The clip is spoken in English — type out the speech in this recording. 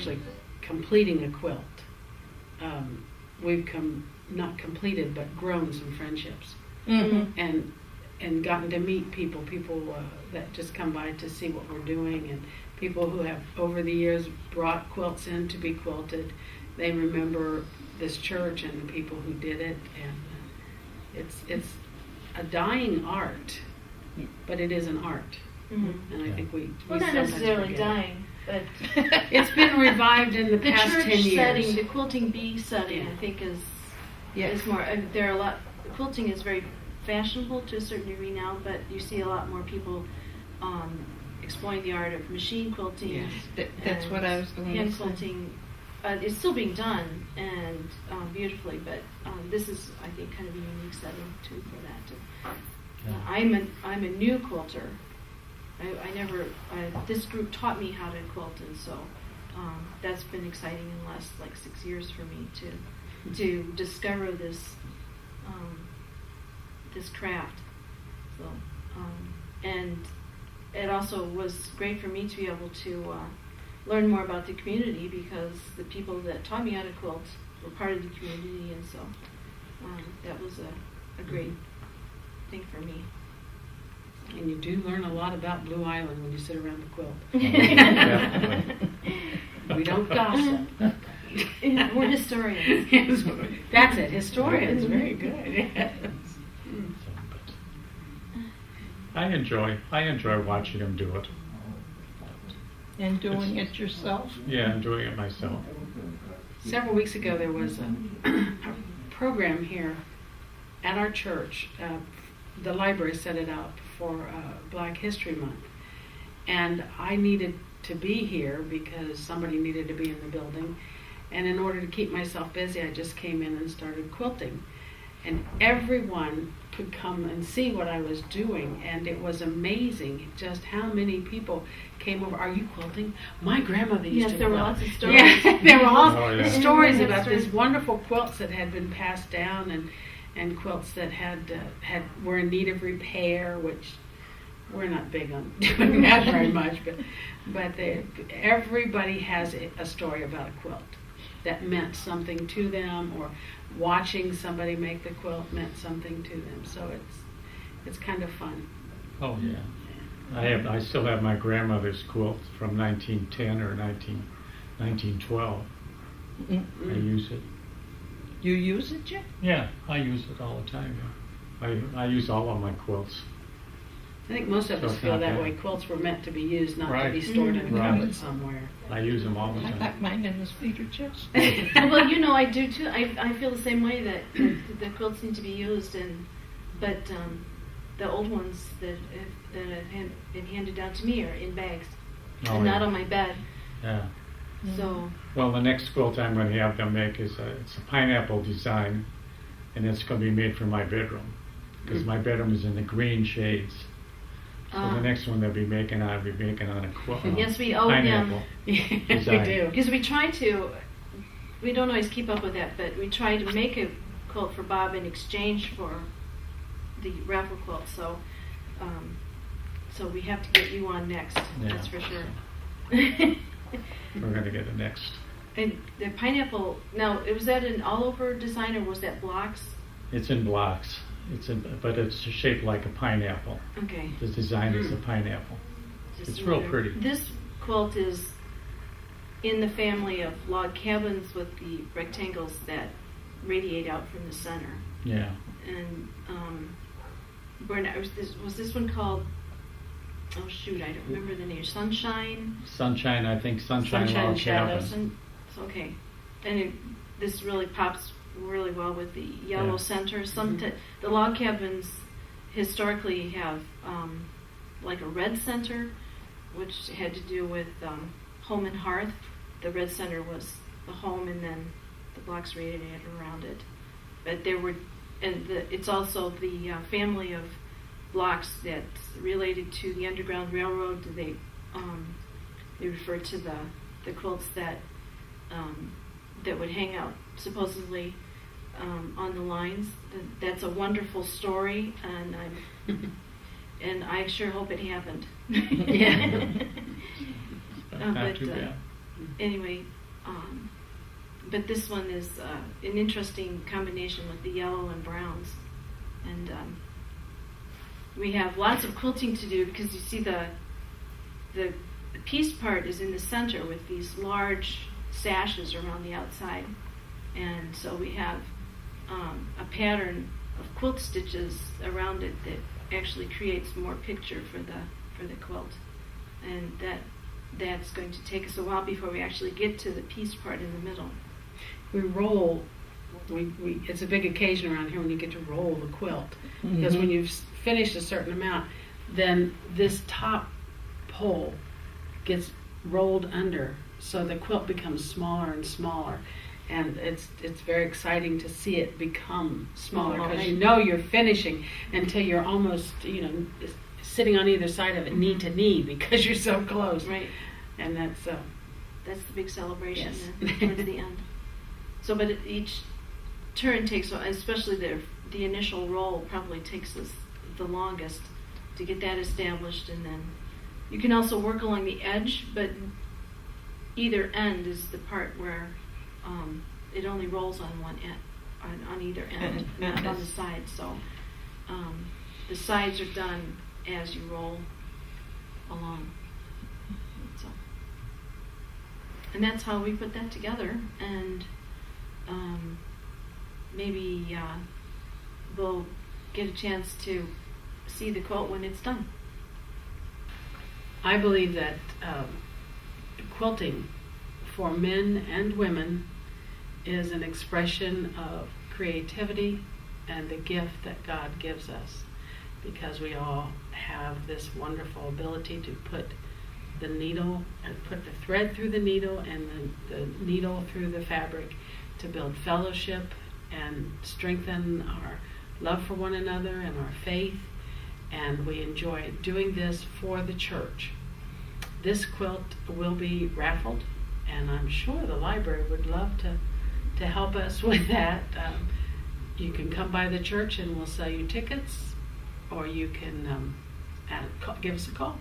actually completing a quilt. We've not completed, but grown some friendships, and gotten to meet people that just come by to see what we're doing, and people who have over the years brought quilts in to be quilted. They remember this church and the people who did it, and it's a dying art, but it is an art. And I think we not necessarily dying, but it's been revived in the past 10 years. The church setting, the quilting bee setting, I think is more. There are a lot. Quilting is very fashionable to a certain degree now, but you see a lot more people exploring the art of machine quilting. Yes, that's what I was going to say. Hand quilting. It's still being done and beautifully, but this is, I think, kind of a unique setting too for that. I'm a new quilter. This group taught me how to quilt, and so that's been exciting in the last 6 years for me to discover this craft. So and it also was great for me to be able to learn more about the community, because the people that taught me how to quilt were part of the community, and so that was a great thing for me. And you do learn a lot about Blue Island when you sit around the quilt. We don't gossip. We're historians. That's it, historians. Very good. Yes. I enjoy watching them do it. And doing it yourself? Yeah, I'm doing it myself. Several weeks ago, there was a program here at our church. The library set it up for Black History Month, and I needed to be here because somebody needed to be in the building, and in order to keep myself busy, I just came in and started quilting, and everyone could come and see what I was doing, and it was amazing just how many people came over. Are you quilting? My grandmother used to quilt. Yes, there were lots of stories. Yeah, there were all stories about these wonderful quilts that had been passed down, and quilts that were in need of repair, which we're not big on doing that very much, but everybody has a story about a quilt that meant something to them, or watching somebody make the quilt meant something to them. So it's kind of fun. Oh yeah, I still have my grandmother's quilt from 1910 or 1912. I use it. You use it, Jim? Yeah, I use it all the time. Yeah. I use all of my quilts. I think most of us feel that way. Quilts were meant to be used, not to be stored in a cupboard somewhere. I use them all the time. I got mine in the feeder chest. Well, I do too. I feel the same way that the quilts need to be used, but the old ones that have been handed down to me are in bags and not on my bed. Yeah. So. Well, the next quilt I'm going to have them make it's a pineapple design, and it's going to be made for my bedroom, because my bedroom is in the green shades. So the next one they'll be making, I'll be making on a quilt. Yes, we owe pineapple them. We do. Because we don't always keep up with that, but we try to make a quilt for Bob in exchange for the raffle quilt. So we have to get you on next. Yeah. That's for sure. We're going to get it next. And the pineapple, now, was that an all-over design, or was that blocks? It's in blocks. But it's shaped like a pineapple. Okay. The design is a pineapple. It's real pretty. This quilt is in the family of log cabins with the rectangles that radiate out from the center. Yeah. And was this one called? Oh shoot, I don't remember the name. Sunshine. Sunshine, I think Sunshine Log Cabin. Okay, and this really pops really well with the yellow center. The log cabins historically have like a red center, which had to do with home and hearth. The red center was the home, and then the blocks radiated around it. But it's also the family of blocks that's related to the Underground Railroad. They refer to the quilts that would hang out supposedly on the lines. That's a wonderful story, and I sure hope it happened. Not too bad. anyway, but this one is an interesting combination with the yellow and browns. And we have lots of quilting to do because you see the piece part is in the center with these large sashes around the outside. And so we have a pattern of quilt stitches around it that actually creates more picture for the quilt. And that's going to take us a while before we actually get to the piece part in the middle. We roll. It's a big occasion around here when you get to roll the quilt, because when you've finished a certain amount, then this top pole gets rolled under, so the quilt becomes smaller and smaller, and it's very exciting to see it become smaller, because you know you're finishing until you're almost sitting on either side of it, knee to knee, because you're so close. Right. And that's the big celebration yes. towards the end. So, but each turn takes, especially the initial roll, probably takes us the longest to get that established, and then you can also work along the edge, but either end is the part where it only rolls on one end, on either end, not on the side. So the sides are done as you roll along. So, and that's how we put that together, and maybe we'll get a chance to see the quilt when it's done. I believe that quilting for men and women is an expression of creativity and the gift that God gives us, because we all have this wonderful ability to put the needle and put the thread through the needle and the needle through the fabric to build fellowship and strengthen our love for one another and our faith, and we enjoy doing this for the church. This quilt will be raffled, and I'm sure the library would love to help us with that. You can come by the church and we'll sell you tickets, or you can give us a call.